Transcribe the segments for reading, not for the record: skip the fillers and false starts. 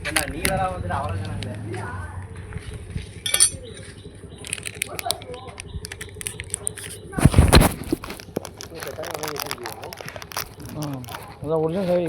ஏன்னா நீ வேற வந்துட்டு அவ்வளோ கணக்கு அதான் ஒரிஜினல் சாவி.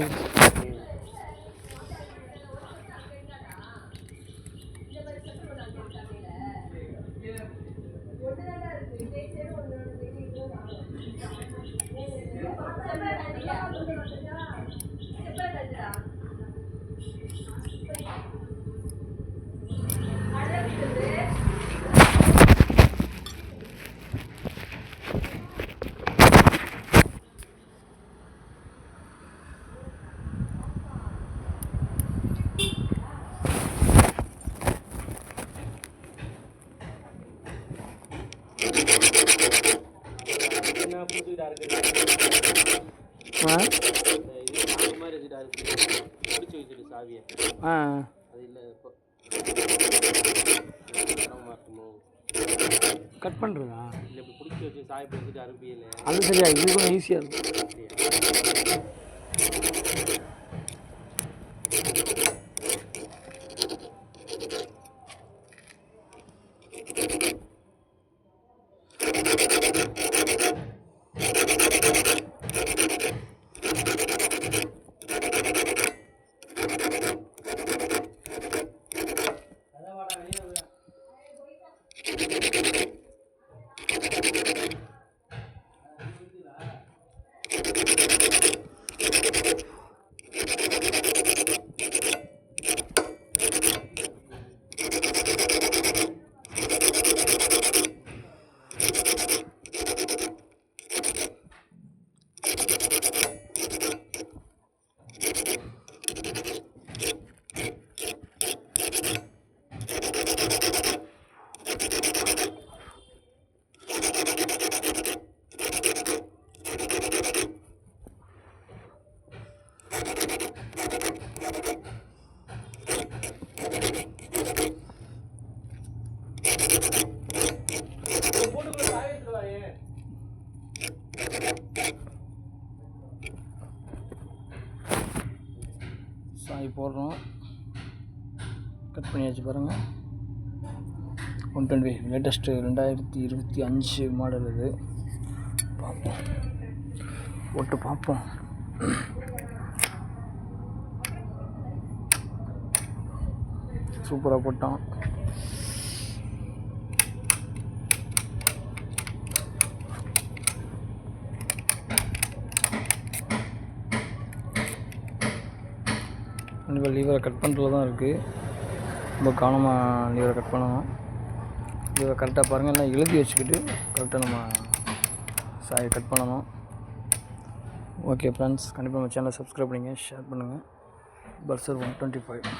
கட் பண்ணுறதா இல்லை இப்படி பிடிச்சி வச்சு சாய் பிடிச்சிட்டு அனுப்பியல அது சரியா இது கொஞ்சம் ஈஸியாக இருக்கும். சாய் போடுறோம். கட் பண்ணியாச்சு பாருங்கள். 120 லேட்டஸ்ட்டு 2025 மாடல் இது. பார்ப்போம், போட்டு பார்ப்போம். சூப்பராக போட்டான். கண்டிப்பாக லீவரை கட் பண்ணுறதுல தான் இருக்குது. ரொம்ப கவனமாக லீவரை கட் பண்ணணும். லீவரை கரெக்டாக பாருங்கள், எல்லாம் எழுதி வச்சுக்கிட்டு கரெக்டாக நம்ம சாயை கட் பண்ணணும். ஓகே ஃப்ரெண்ட்ஸ், கண்டிப்பாக நம்ம சேனலை சப்ஸ்கிரைப் பண்ணுங்கள், ஷேர் பண்ணுங்கள். பல்சர் 125